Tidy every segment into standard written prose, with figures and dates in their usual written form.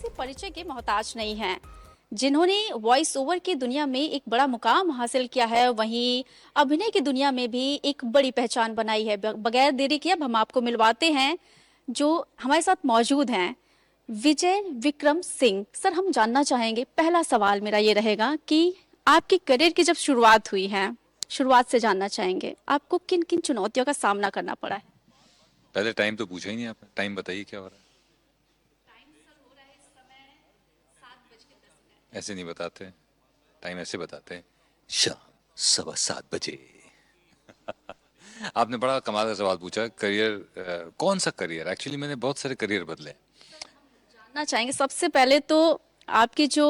किसी परिचय के मोहताज नहीं हैं। जिन्होंने वॉइस ओवर की दुनिया में एक बड़ा मुकाम हासिल किया है, वहीं अभिनय की दुनिया में भी एक बड़ी पहचान बनाई है। बगैर देरी के अब हम आपको मिलवाते हैं जो हमारे साथ मौजूद हैं, विजय विक्रम सिंह। सर, हम जानना चाहेंगे, पहला सवाल मेरा ये रहेगा कि आपके करियर की जब शुरुआत हुई है, शुरुआत से जानना चाहेंगे आपको किन किन चुनौतियों का सामना करना पड़ा है। पहले टाइम तो पूछा ही नहीं आपने। टाइम बताइए क्या हो रहा है। ऐसे नहीं बताते। टाइम ऐसे बताते हैं, शाम 7:15 बजे। आपने बड़ा कमाल का सवाल पूछा। करियर, कौन सा करियर? एक्चुअली मैंने बहुत सारे करियर बदले। जानना चाहेंगे सबसे पहले तो आपकी जो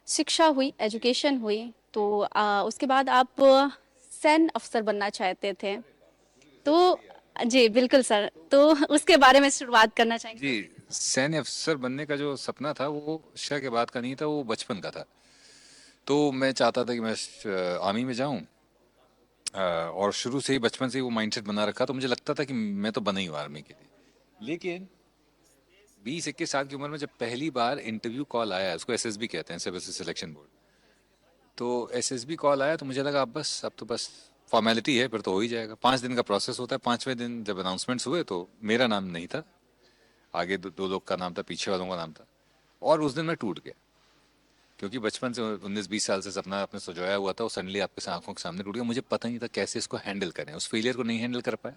शिक्षा हुई, एजुकेशन हुई, तो उसके बाद आप सैन्य अफसर बनना चाहते थे। तो जी बिल्कुल सर, तो उसके बारे में शुरुआत करना चाहेंगे जी, सबसे। सैन्य अफसर बनने का जो सपना था वो शिक्षा के बाद का नहीं था, वो बचपन का था। तो मैं चाहता था कि मैं आर्मी में जाऊं। और शुरू से ही, बचपन से ही वो माइंडसेट बना रखा, तो मुझे लगता था कि मैं तो बना ही हूँ आर्मी के लिए। लेकिन 20-21 साल की उम्र में जब पहली बार इंटरव्यू कॉल आया, उसको एसएसबी कहते हैं, सिविल सिलेक्शन बोर्ड। तो एसएसबी कॉल आया तो मुझे लगा अब तो बस फॉर्मेलिटी है, फिर तो हो ही जाएगा। 5 दिन का प्रोसेस होता है। 5वें दिन जब अनाउंसमेंट्स हुए तो मेरा नाम नहीं था। आगे दो लोग का नाम था, पीछे वालों का नाम था। और उस दिन मैं टूट गया, क्योंकि बचपन से 19-20 साल से सपना आपने सजाया हुआ था, वो सडनली आपके आंखों के सामने टूट गया। मुझे पता नहीं था कैसे इसको हैंडल करें। उस फेलियर को नहीं हैंडल कर पाया।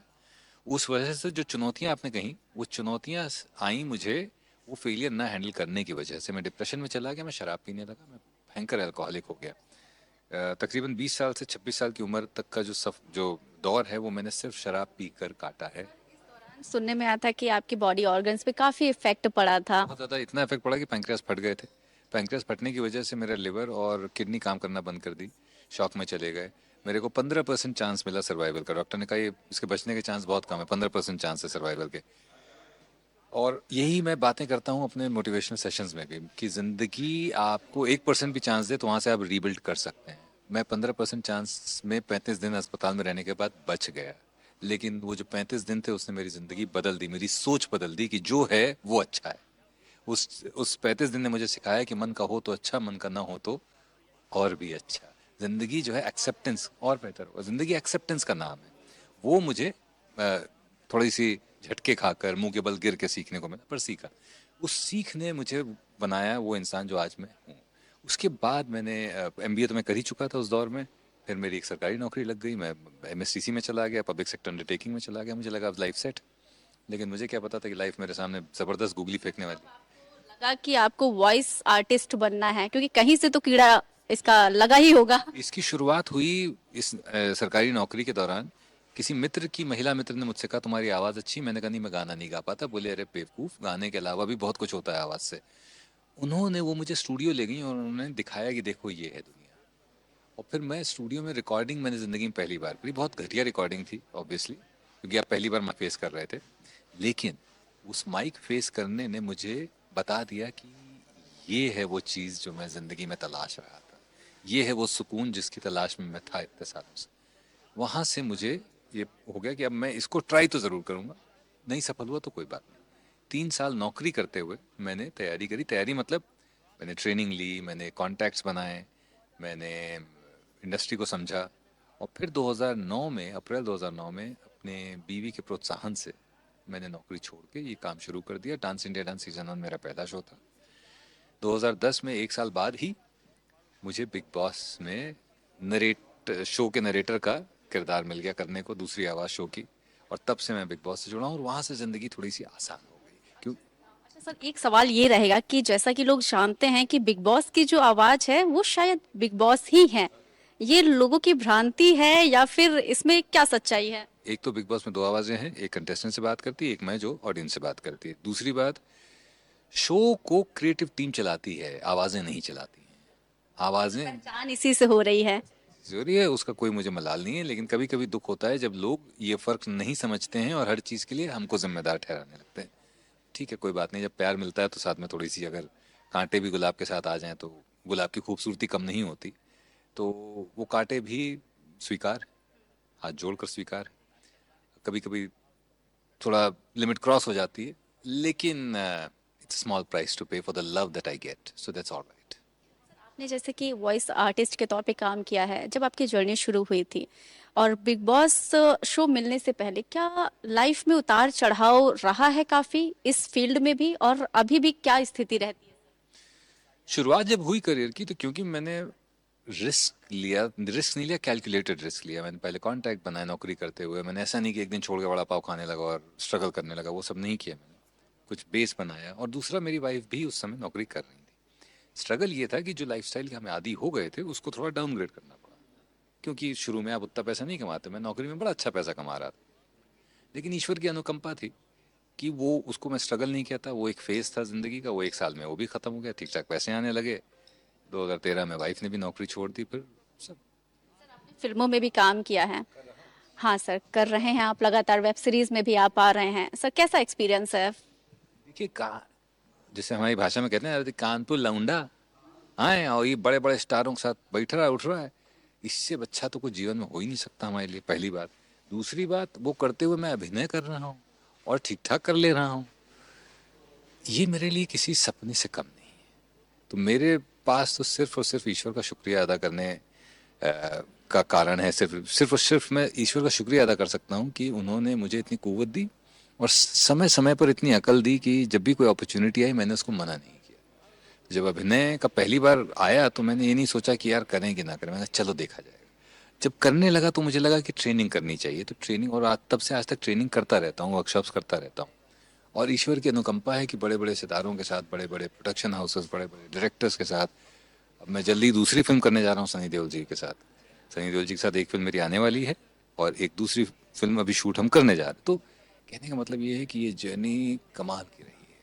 उस वजह से जो चुनौतियां आपने कही, वो चुनौतियां आई मुझे वो फेलियर ना हैंडल करने की वजह से। मैं डिप्रेशन में चला गया, मैं शराब पीने लगा, मैं भयंकर अल्कोहलिक हो गया। तकरीबन 20 साल से 26 साल की उम्र तक का जो दौर है, वो मैंने सिर्फ शराब पीकर काटा है। सुनने में आया था कि आपकी बॉडी ऑर्गन्स पे काफी इफेक्ट पड़ा था। बहुत ज़्यादा, इतना इफेक्ट पड़ा कि पैंक्रियास फट गए थे। पैंक्रियास फटने की वजह से मेरा लिवर और किडनी काम करना बंद कर दी। शॉक में चले गए। मेरे को 15% चांस मिला सर्वाइवल का। डॉक्टर ने कहा ये इसके बचने के चांस बहुत कम है, 15% चांस है सर्वाइवल के। और यही मैं बातें करता हूँ अपने मोटिवेशनल सेशंस में भी, कि ज़िंदगी आपको 1% भी चांस दे तो वहाँ से आप रीबिल्ड कर सकते हैं। मैं 15% चांस में 35 दिन अस्पताल में रहने के बाद बच गया। लेकिन वो जो 35 दिन थे, उसने मेरी ज़िंदगी बदल दी, मेरी सोच बदल दी कि जो है वो अच्छा है। उस 35 दिन ने मुझे सिखाया कि मन का हो तो अच्छा, मन का ना हो तो और भी अच्छा। जिंदगी जो है एक्सेप्टेंस और बेहतर हो, जिंदगी एक्सेप्टेंस का नाम है। वो मुझे थोड़ी सी झटके खाकर, मुंह के बल गिर के सीखने को मिला, पर सीखा। उस सीख ने मुझे बनाया वो इंसान जो आज मैं हूँ। उसके बाद मैंने एमबीए तो मैं कर ही चुका था उस दौर में। फिर मेरी एक सरकारी नौकरी लग गई, मैं एमएसटीसी में चला गया, पब्लिक सेक्टर अंडरटेकिंग में चला गया। मुझे लगा अब लाइफ सेट। लेकिन मुझे क्या पता था कि लाइफ मेरे सामने जबरदस्त गूगली फेंकने वाली। लगा कि आपको वॉइस आर्टिस्ट बनना है, क्योंकि कहीं से तो कीड़ा इसका लगा ही होगा। इसकी शुरुआत हुई इस सरकारी नौकरी के दौरान। किसी मित्र की, महिला मित्र ने मुझसे कहा तुम्हारी आवाज़ अच्छी। मैंने कहा नहीं, मैं गाना नहीं गा पाता। बोले अरे बेवकूफ़, गाने के अलावा भी बहुत कुछ होता है आवाज़ से। उन्होंने वो मुझे स्टूडियो ले गई और उन्होंने दिखाया कि देखो ये है दुनिया। और फिर मैं स्टूडियो में रिकॉर्डिंग मैंने ज़िंदगी में पहली बार करी। बहुत घटिया रिकॉर्डिंग थी ऑब्वियसली, क्योंकि आप पहली बार माइक फेस कर रहे थे। लेकिन उस माइक फेस करने ने मुझे बता दिया कि ये है वो चीज़ जो मैं ज़िंदगी में तलाश रहा था। ये है वो सुकून जिसकी तलाश में मैं था इतने सालों से। वहाँ से मुझे ये हो गया कि अब मैं इसको ट्राई तो ज़रूर करूँगा। नहीं सफल हुआ तो कोई बात नहीं। 3 साल नौकरी करते हुए मैंने तैयारी करी। तैयारी मतलब मैंने ट्रेनिंग ली, मैंने कॉन्टैक्ट्स बनाए, मैंने इंडस्ट्री को समझा। और फिर 2009 में, अप्रैल 2009 में, अपने बीवी के प्रोत्साहन से मैंने नौकरी छोड़ के ये काम शुरू कर दिया। डांस इंडिया डांस सीजन 1 मेरा पहला शो था। 2010 में, 1 साल बाद ही, मुझे बिग बॉस में नरेट शो के नरेटर का किरदार मिल गया करने को, दूसरी आवाज़ शो की। और तब से मैं बिग बॉस से जुड़ा हूँ और वहाँ से ज़िंदगी थोड़ी सी आसान हो गई। क्यों? अच्छा सर, एक सवाल ये रहेगा कि जैसा कि लोग जानते हैं कि बिग बॉस की जो आवाज है वो शायद बिग बॉस ही है, ये लोगों की भ्रांति है या फिर इसमें क्या सच्चाई है। एक तो बिग बॉस में 2 आवाज़ें हैं, एक कंटेस्टेंट से बात करती है, एक मैं जो ऑडियंस से बात करती है। दूसरी बात, शो को क्रिएटिव टीम चलाती है, आवाज़ें नहीं चलाती हैं। तो आवाज़ें पहचान इसी से हो रही है। जरूरी है, उसका कोई मुझे मलाल नहीं है। लेकिन कभी कभी दुख होता है जब लोग ये फ़र्क नहीं समझते हैं और हर चीज़ के लिए हमको जिम्मेदार ठहराने लगते हैं। ठीक है, कोई बात नहीं। जब प्यार मिलता है तो साथ में थोड़ी सी अगर कांटे भी गुलाब के साथ आ जाएं तो गुलाब की खूबसूरती कम नहीं होती। तो वो कांटे भी स्वीकार, हाथ जोड़कर स्वीकार। कभी कभी थोड़ा लिमिट क्रॉस हो जाती है, लेकिन it's a small price to pay for the love that I get, so that's all right. आपने जैसे कि वॉइस आर्टिस्ट के तौर पे काम किया है, जब आपकी जर्नी शुरू हुई थी और बिग बॉस शो मिलने से पहले क्या लाइफ में उतार चढ़ाव रहा है काफी इस फील्ड में भी, और अभी भी क्या स्थिति रहती है? शुरुआत जब हुई करियर की, तो क्योंकि मैंने रिस्क नहीं लिया, कैलकुलेटेड रिस्क लिया। मैंने पहले कॉन्टैक्ट बनाया नौकरी करते हुए। मैंने ऐसा नहीं कि एक दिन छोड़ के बड़ा पाव खाने लगा और स्ट्रगल करने लगा, वो सब नहीं किया मैंने। कुछ बेस बनाया। और दूसरा, मेरी वाइफ भी उस समय नौकरी कर रही थी। स्ट्रगल ये था कि जो लाइफस्टाइल के हमें आदी हो गए थे उसको थोड़ा डाउनग्रेड करना पड़ा, क्योंकि शुरू में आप उतना पैसा नहीं कमाते। मैं नौकरी में बड़ा अच्छा पैसा कमा रहा था, लेकिन ईश्वर की अनुकंपा थी कि वो, उसको मैं स्ट्रगल नहीं किया था। वो एक फेज था जिंदगी का, वो एक साल में वो भी खत्म हो गया, ठीक ठाक पैसे आने लगे। 2013 में वाइफ ने भी नौकरी छोड़ दी। फिर सब फिल्मों में भी काम किया है। हाँ सर, कर रहे हैं आप, लगातार वेब सीरीज में भी आप आ रहे हैं सर, कैसा एक्सपीरियंस है? देखिए, जैसे हमारी भाषा में कहते हैं, अरे कानपुर लौंडा आए और ये बड़े बड़े स्टारों के साथ बैठ रहा है, उठ रहा है। इससे अच्छा तो कोई जीवन में हो ही नहीं सकता हमारे लिए, पहली बात। दूसरी बात, वो करते हुए मैं अभिनय कर रहा हूँ और ठीक ठाक कर ले रहा हूँ। ये मेरे लिए किसी सपने से कम नहीं है। तो मेरे पास तो सिर्फ और सिर्फ ईश्वर का शुक्रिया अदा करने का कारण है। सिर्फ और सिर्फ मैं ईश्वर का शुक्रिया अदा कर सकता हूँ कि उन्होंने मुझे इतनी कुव्वत दी और समय समय पर इतनी अकल दी कि जब भी कोई अपॉर्चुनिटी आई मैंने उसको मना नहीं किया। जब अभिनय का पहली बार आया तो मैंने ये नहीं सोचा कि यार करें कि ना करें, मैंने कहा चलो देखा जाएगा। जब करने लगा तो मुझे लगा कि ट्रेनिंग करनी चाहिए, तो ट्रेनिंग, और आज तब से आज तक ट्रेनिंग करता रहता हूँ, वर्कशॉप्स करता रहता हूँ। और ईश्वर की अनुकंपा है कि बड़े बड़े सितारों के साथ, बड़े बड़े प्रोडक्शन हाउसेस, बड़े बड़े डायरेक्टर्स के साथ, अब मैं जल्दी दूसरी फिल्म करने जा रहा हूँ सनी देओल जी के साथ। सनी देओल जी के साथ एक फिल्म मेरी आने वाली है और एक दूसरी फिल्म अभी शूट हम करने जा रहे हैं। तो कहने का मतलब ये है कि ये जर्नी कमाल की रही है।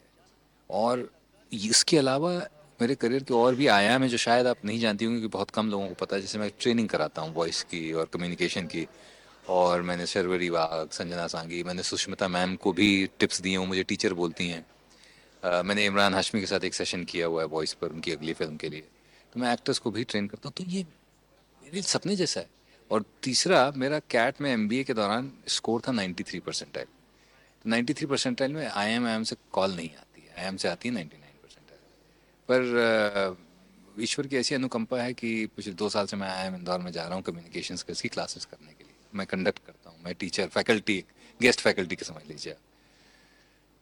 और इसके अलावा मेरे करियर के और भी आयाम है जो शायद आप नहीं जानती होंगी, कि बहुत कम लोगों को पता है। जैसे मैं ट्रेनिंग कराता हूँ वॉइस की और कम्युनिकेशन की, और मैंने शर्वरी वाघ, संजना सांगी, मैंने सुष्मिता मैम को भी टिप्स दिए हैं, वो मुझे टीचर बोलती हैं। मैंने इमरान हाशमी के साथ एक सेशन किया हुआ है वॉइस पर, उनकी अगली फिल्म के लिए। तो मैं एक्टर्स को भी ट्रेन करता हूँ। तो ये मेरे सपने जैसा है। और तीसरा, मेरा कैट में एमबीए के दौरान स्कोर था 93 परसेंटाइल। तो 93 परसेंटाइल में आई एम से कॉल नहीं आती है, आई एम से आती है 99 परसेंटाइल। पर ईश्वर की ऐसी अनुकंपा है कि पिछले 2 साल से मैं आई एम इंदौर में जा रहा हूँ कम्युनिकेशन स्किल्स की क्लासेस करने के लिए। मैं कंडक्ट करता हूँ, मैं टीचर, फैकल्टी, गेस्ट फैकल्टी के समझ लीजिए आप।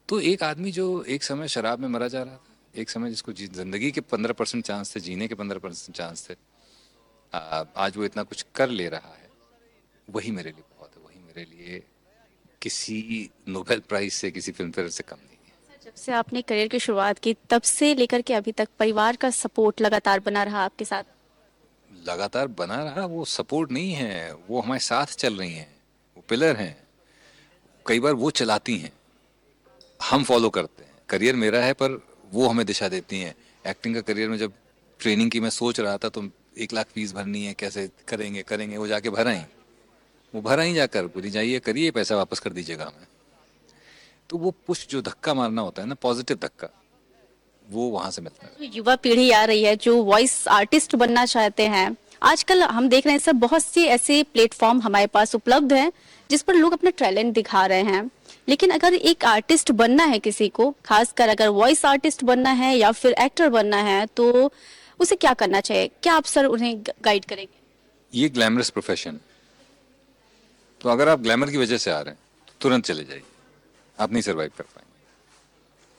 तो एक आदमी जो एक समय शराब में मरा जा रहा था, एक समय जिसको जिंदगी के 15% चांस थे, जीने के 15% चांस थे, आज वो इतना कुछ कर ले रहा है। वही मेरे लिए बहुत है, वही मेरे लिए किसी नोबेल प्राइज से, किसी फिल्म फेयर से कम नहीं है। जब से आपने करियर की शुरुआत की तब से लेकर के अभी तक परिवार का सपोर्ट लगातार बना रहा आपके साथ? लगातार बना रहा, वो सपोर्ट नहीं है, वो हमारे साथ चल रही हैं, वो पिलर हैं। कई बार वो चलाती हैं, हम फॉलो करते हैं। करियर मेरा है पर वो हमें दिशा देती हैं। एक्टिंग का करियर में जब ट्रेनिंग की मैं सोच रहा था, तो 1 लाख फीस भरनी है, कैसे करेंगे करेंगे, वो जाके भरा ही, वो भरा ही जाकर, बोली जाइए करिए, पैसा वापस कर दीजिएगा हमें। तो वो पुश, जो धक्का मारना होता है ना, पॉजिटिव धक्का, वो वहां से मिलता है। जो युवा पीढ़ी आ रही है जो वॉइस आर्टिस्ट बनना चाहते हैं, आजकल हम देख रहे हैं सर, बहुत से ऐसे प्लेटफॉर्म हमारे पास उपलब्ध हैं जिस पर लोग अपना टैलेंट दिखा रहे हैं। लेकिन अगर एक आर्टिस्ट बनना है किसी को, खासकर अगर वॉइस आर्टिस्ट बनना है या फिर एक्टर बनना है, तो उसे क्या करना चाहिए? क्या आप सर उन्हें गाइड करेंगे? ये ग्लैमरस प्रोफेशन, तो अगर आप ग्लैमर की वजह से आ रहे हैं तो तुरंत चले जाइए, आप नहीं सर्वाइव कर पाएंगे।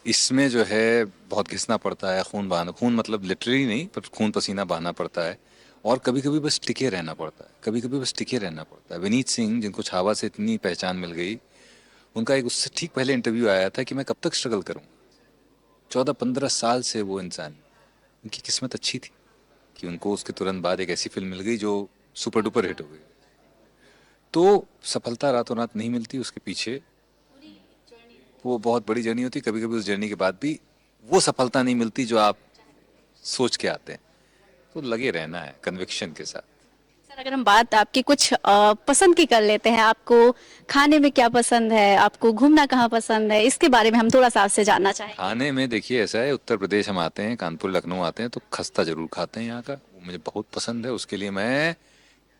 इसमें जो है बहुत घिसना पड़ता है, खून बहाना, खून मतलब लिटरली नहीं, पर खून पसीना बहाना पड़ता है। और कभी कभी बस टिके रहना पड़ता है, कभी कभी बस टिके रहना पड़ता है। विनीत सिंह, जिनको छावा से इतनी पहचान मिल गई, उनका एक उससे ठीक पहले इंटरव्यू आया था कि मैं कब तक स्ट्रगल करूँ। 14-15 साल से वो इंसान, उनकी किस्मत अच्छी थी कि उनको उसके तुरंत बाद एक ऐसी फिल्म मिल गई जो सुपर डुपर हिट हो गई। तो सफलता रातों रात नहीं मिलती, उसके पीछे वो बहुत बड़ी जर्नी होती है। कभी कभी उस जर्नी के बाद भी वो सफलता नहीं मिलती जो आप सोच के आते हैं। तो लगे रहना है कन्विक्शन के साथ। सर अगर हम बात आपकी कुछ पसंद की कर लेते हैं, आपको खाने में क्या पसंद है, आपको घूमना कहाँ पसंद है, इसके बारे में हम थोड़ा सा आपसे जानना चाहेंगे। खाने में देखिए ऐसा है, उत्तर प्रदेश हम आते हैं, कानपुर लखनऊ आते हैं, तो खस्ता जरूर खाते हैं यहाँ का, वो मुझे बहुत पसंद है। उसके लिए मैं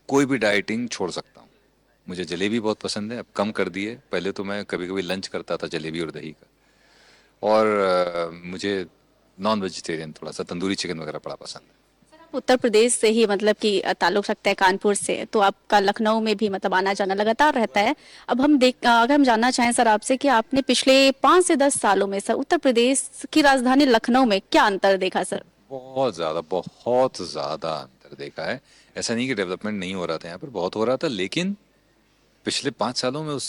कोई भी डाइटिंग छोड़ सकता हूँ। मुझे जलेबी बहुत पसंद है, अब कम कर दिए, पहले तो मैं कभी कभी लंच करता था जलेबी और दही का। और मुझे नॉन वेजिटेरियन थोड़ा सा तंदूरी चिकन वगैरह बड़ा पसंद है। सर, आप उत्तर प्रदेश से ही मतलब कि ताल्लुक रखते हैं कानपुर से, तो आपका लखनऊ में भी मतलब आना जाना लगातार रहता है। अब अगर हम जानना चाहें सर आपसे कि आपने पिछले 5 से 10 सालों में सर उत्तर प्रदेश की राजधानी लखनऊ में क्या अंतर देखा सर? बहुत ज़्यादा अंतर देखा है। ऐसा नहीं कि डेवलपमेंट नहीं हो रहा था, यहाँ पर बहुत हो रहा था, लेकिन पिछले 5 सालों में उस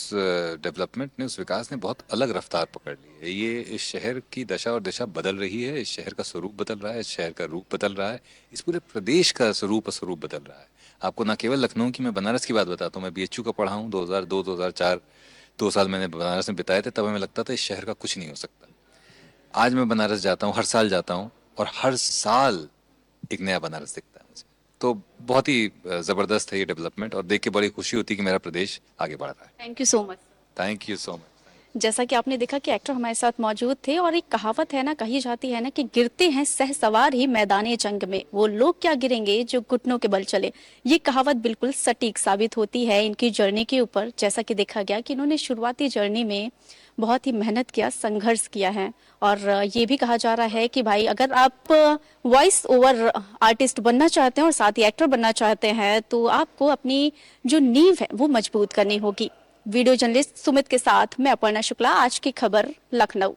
डेवलपमेंट ने, उस विकास ने बहुत अलग रफ्तार पकड़ ली है। ये इस शहर की दशा और दिशा बदल रही है, इस शहर का स्वरूप बदल रहा है, इस शहर का रूप बदल रहा है, इस पूरे प्रदेश का स्वरूप और स्वरूप बदल रहा है। आपको ना केवल लखनऊ की, मैं बनारस की बात बताता हूँ। मैं बीएचयू का पढ़ा हूँ 2002-2004, 2 साल मैंने बनारस में बिताए थे। तब हमें लगता था इस शहर का कुछ नहीं हो सकता। आज मैं बनारस जाता हूँ, हर साल जाता हूँ, और हर साल एक नया बनारस दिखता है मुझे। तो बहुत ही ज़बरदस्त है ये डेवलपमेंट, और देख के बड़ी खुशी होती है कि मेरा प्रदेश आगे बढ़ रहा है। Thank you so much. Thank you so much. जैसा कि आपने देखा कि एक्टर हमारे साथ मौजूद थे, और एक कहावत है ना, कही जाती है ना कि गिरते हैं सहसवार ही मैदाने जंग में, वो लोग क्या गिरेंगे जो घुटनों के बल चले। ये कहावत बिल्कुल सटीक साबित होती है इनकी जर्नी के ऊपर। जैसा कि देखा गया कि इन्होंने शुरुआती जर्नी में बहुत ही मेहनत किया, संघर्ष किया है। और ये भी कहा जा रहा है कि भाई अगर आप वॉइस ओवर आर्टिस्ट बनना चाहते हैं और साथ ही एक्टर बनना चाहते हैं, तो आपको अपनी जो नींव है वो मजबूत करनी होगी। वीडियो जर्नलिस्ट सुमित के साथ मैं अपर्णा शुक्ला, आज की खबर लखनऊ।